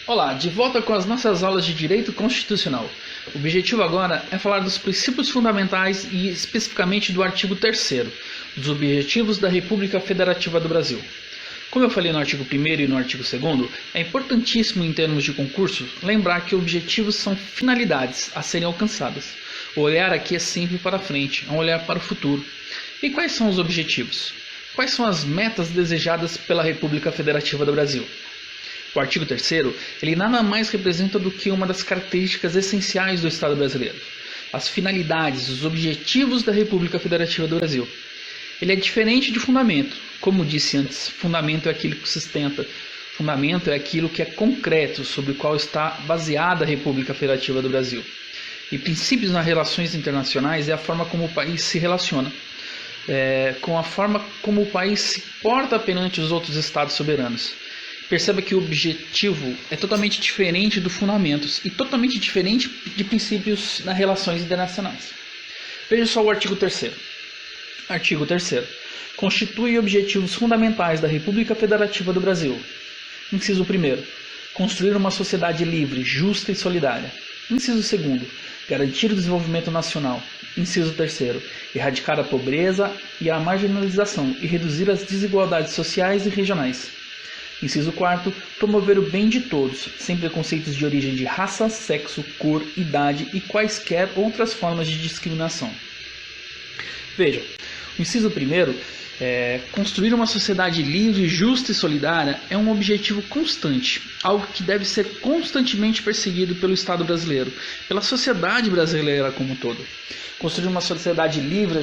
Olá, de volta com as nossas aulas de Direito Constitucional. O objetivo agora é falar dos princípios fundamentais e especificamente do artigo 3º, dos Objetivos da República Federativa do Brasil. Como eu falei no artigo 1º e no artigo 2º, é importantíssimo em termos de concurso lembrar que objetivos são finalidades a serem alcançadas. O olhar aqui é sempre para frente, é um olhar para o futuro. E quais são os objetivos? Quais são as metas desejadas pela República Federativa do Brasil? O artigo 3º, ele nada mais representa do que uma das características essenciais do Estado brasileiro. As finalidades, os objetivos da República Federativa do Brasil. Ele é diferente de fundamento. Como disse antes, fundamento é aquilo que sustenta. Fundamento é aquilo que é concreto, sobre o qual está baseada a República Federativa do Brasil. E princípios nas relações internacionais é a forma como o país se relaciona. Com a forma como o país se porta perante os outros estados soberanos. Perceba que o objetivo é totalmente diferente do fundamentos e totalmente diferente de princípios nas relações internacionais. Veja só o artigo 3º. Artigo 3º. Constitui objetivos fundamentais da República Federativa do Brasil. Inciso 1º. Construir uma sociedade livre, justa e solidária. Inciso 2º. Garantir o desenvolvimento nacional. Inciso 3º. Erradicar a pobreza e a marginalização e reduzir as desigualdades sociais e regionais. Inciso 4º, promover o bem de todos, sem preconceitos de origem de raça, sexo, cor, idade e quaisquer outras formas de discriminação. Vejam, o inciso 1º, construir uma sociedade livre, justa e solidária é um objetivo constante, algo que deve ser constantemente perseguido pelo Estado brasileiro, pela sociedade brasileira como um todo. Construir uma sociedade livre,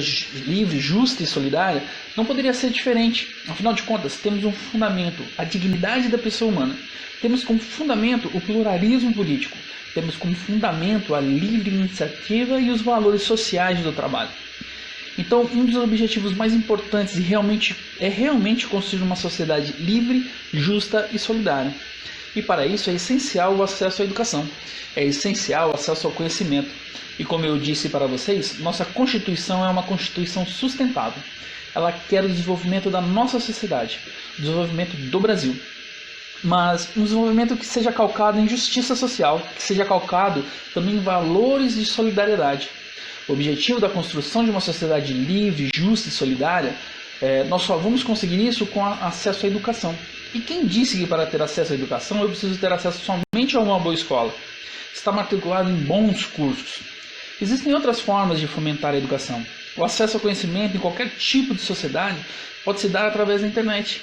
justa e solidária não poderia ser diferente. Afinal de contas, temos um fundamento, a dignidade da pessoa humana. Temos como fundamento o pluralismo político. Temos como fundamento a livre iniciativa e os valores sociais do trabalho. Então, um dos objetivos mais importantes é realmente construir uma sociedade livre, justa e solidária. E para isso é essencial o acesso à educação. É essencial o acesso ao conhecimento. E como eu disse para vocês, nossa Constituição é uma Constituição sustentável. Ela quer o desenvolvimento da nossa sociedade, o desenvolvimento do Brasil. Mas um desenvolvimento que seja calcado em justiça social, que seja calcado também em valores de solidariedade. O objetivo da construção de uma sociedade livre, justa e solidária, nós só vamos conseguir isso com acesso à educação. E quem disse que para ter acesso à educação eu preciso ter acesso somente a uma boa escola? Estar matriculado em bons cursos. Existem outras formas de fomentar a educação. O acesso ao conhecimento em qualquer tipo de sociedade pode se dar através da internet.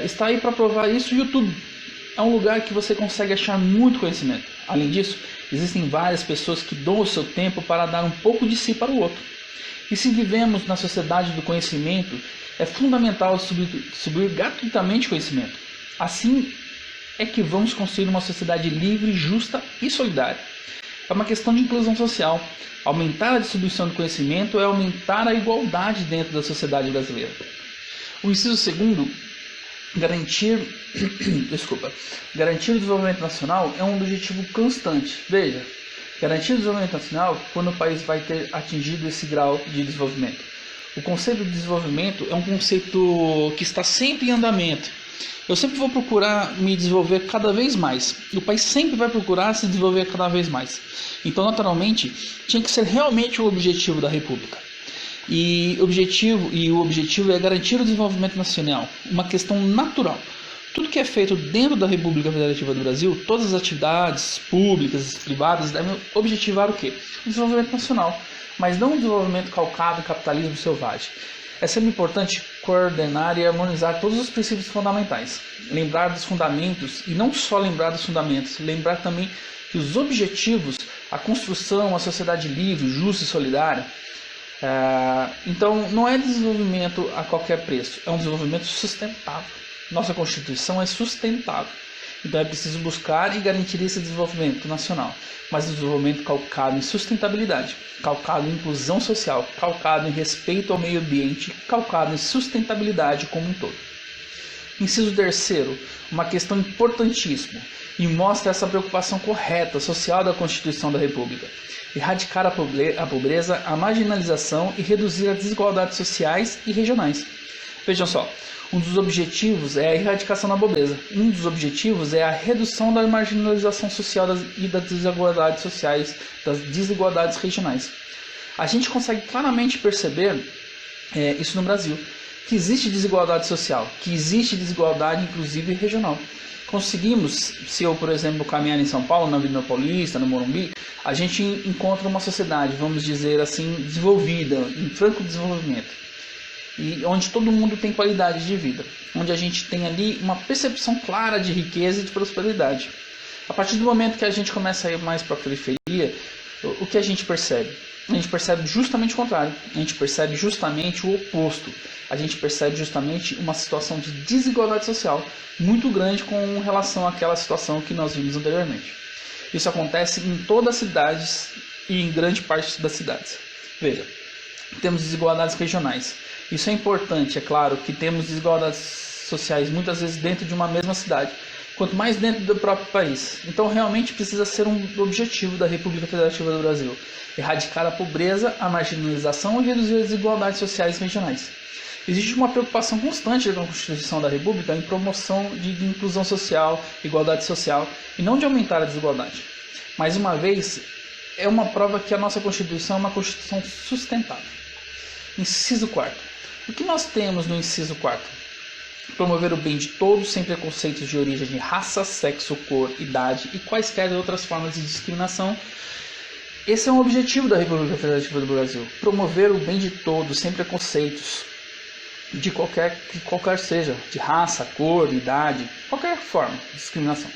Está aí para provar isso o YouTube. É um lugar que você consegue achar muito conhecimento. Além disso, existem várias pessoas que dão o seu tempo para dar um pouco de si para o outro. E se vivemos na sociedade do conhecimento, é fundamental distribuir gratuitamente conhecimento. Assim é que vamos construir uma sociedade livre, justa e solidária. É uma questão de inclusão social. Aumentar a distribuição do conhecimento é aumentar a igualdade dentro da sociedade brasileira. O inciso 2º, garantir o desenvolvimento nacional é um objetivo constante. Veja, garantir o desenvolvimento nacional quando o país vai ter atingido esse grau de desenvolvimento. O conceito de desenvolvimento é um conceito que está sempre em andamento. Eu sempre vou procurar me desenvolver cada vez mais. O país sempre vai procurar se desenvolver cada vez mais. Então, naturalmente, tinha que ser realmente o objetivo da República. E o objetivo é garantir o desenvolvimento nacional, uma questão natural. Tudo que é feito dentro da República Federativa do Brasil, todas as atividades públicas e privadas devem objetivar o quê? O desenvolvimento nacional, mas não o desenvolvimento calcado em capitalismo selvagem. É sempre importante coordenar e harmonizar todos os princípios fundamentais. Lembrar dos fundamentos, e não só lembrar dos fundamentos, lembrar também que os objetivos, a construção, a sociedade livre, justa e solidária, então não é desenvolvimento a qualquer preço, é um desenvolvimento sustentável. Nossa Constituição é sustentável. Então é preciso buscar e garantir esse desenvolvimento nacional, mas desenvolvimento calcado em sustentabilidade, calcado em inclusão social, calcado em respeito ao meio ambiente, calcado em sustentabilidade como um todo. Inciso 3º, uma questão importantíssima, e mostra essa preocupação correta social da Constituição da República. Erradicar a pobreza, a marginalização e reduzir as desigualdades sociais e regionais. Vejam só, Um dos objetivos é a erradicação da pobreza. Um dos objetivos é a redução da marginalização social e das desigualdades sociais, das desigualdades regionais. A gente consegue claramente perceber isso no Brasil, que existe desigualdade social, que existe desigualdade inclusive regional. Conseguimos, se eu, por exemplo, caminhar em São Paulo, na Avenida Paulista, no Morumbi, a gente encontra uma sociedade, vamos dizer assim, desenvolvida, em franco desenvolvimento, e onde todo mundo tem qualidade de vida, onde a gente tem ali uma percepção clara de riqueza e de prosperidade. A partir do momento que a gente começa a ir mais para a periferia, o que a gente percebe? A gente percebe justamente o contrário, a gente percebe justamente o oposto. A gente percebe justamente uma situação de desigualdade social muito grande com relação àquela situação que nós vimos anteriormente. Isso acontece em todas as cidades e em grande parte das cidades. Veja, temos desigualdades regionais. Isso é importante, é claro que temos desigualdades sociais muitas vezes dentro de uma mesma cidade, quanto mais dentro do próprio país. Então realmente precisa ser um objetivo da República Federativa do Brasil: erradicar a pobreza, a marginalização e reduzir as desigualdades sociais regionais. Existe uma preocupação constante na Constituição da República em promoção de inclusão social, igualdade social, e não de aumentar a desigualdade. Mais uma vez, é uma prova que a nossa Constituição é uma Constituição sustentável. Inciso 4º. O que nós temos no inciso 4º? Promover o bem de todos sem preconceitos de origem de raça, sexo, cor, idade e quaisquer outras formas de discriminação. Esse é um objetivo da República Federativa do Brasil: promover o bem de todos sem preconceitos de qualquer seja, de raça, cor, idade, qualquer forma de discriminação.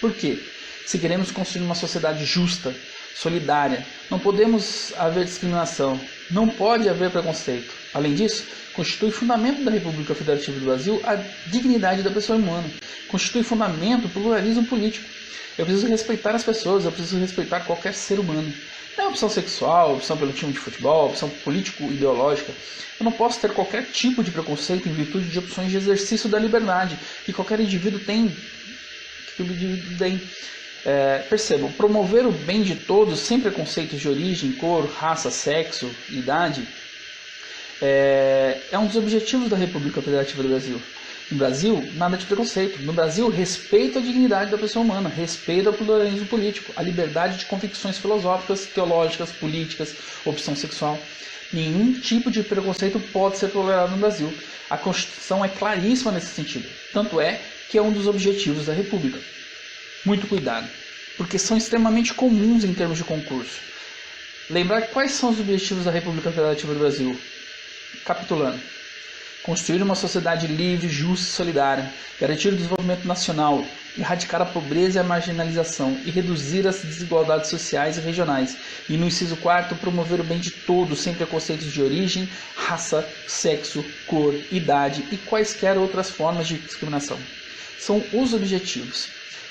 Por quê? Se queremos construir uma sociedade justa, solidária, não podemos haver discriminação, não pode haver preconceito. Além disso, constitui fundamento da República Federativa do Brasil a dignidade da pessoa humana, constitui fundamento para o pluralismo político. Eu preciso respeitar as pessoas, eu preciso respeitar qualquer ser humano. Não é opção sexual, opção pelo time de futebol, opção político-ideológica. Eu não posso ter qualquer tipo de preconceito em virtude de opções de exercício da liberdade que qualquer indivíduo tem. Percebam, promover o bem de todos sem preconceitos de origem, cor, raça, sexo, idade é um dos objetivos da República Federativa do Brasil. No Brasil, nada de preconceito. No Brasil, respeito à dignidade da pessoa humana, respeito ao pluralismo político, a liberdade de convicções filosóficas, teológicas, políticas, opção sexual. Nenhum tipo de preconceito pode ser tolerado no Brasil. A Constituição é claríssima nesse sentido. Tanto é que é um dos objetivos da República. Muito cuidado, porque são extremamente comuns em termos de concurso. Lembrar quais são os objetivos da República Federativa do Brasil. Capitulando: construir uma sociedade livre, justa e solidária, garantir o desenvolvimento nacional, erradicar a pobreza e a marginalização e reduzir as desigualdades sociais e regionais. E no inciso 4º, promover o bem de todos sem preconceitos de origem, raça, sexo, cor, idade e quaisquer outras formas de discriminação. São os objetivos.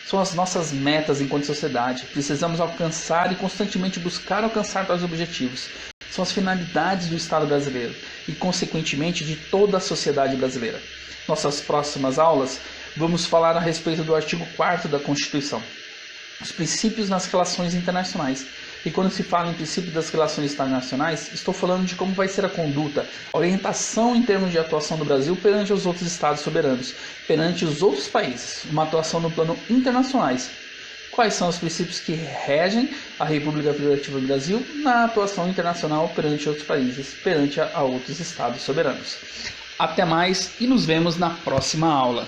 São as nossas metas enquanto sociedade. Precisamos alcançar e constantemente buscar alcançar tais objetivos. São as finalidades do Estado brasileiro e, consequentemente, de toda a sociedade brasileira. Nossas próximas aulas, vamos falar a respeito do artigo 4º da Constituição, os princípios nas relações internacionais. E quando se fala em princípio das relações internacionais, estou falando de como vai ser a conduta, a orientação em termos de atuação do Brasil perante os outros Estados soberanos, perante os outros países, uma atuação no plano internacionais. Quais são os princípios que regem a República Federativa do Brasil na atuação internacional perante outros países, perante a outros Estados soberanos. Até mais e nos vemos na próxima aula.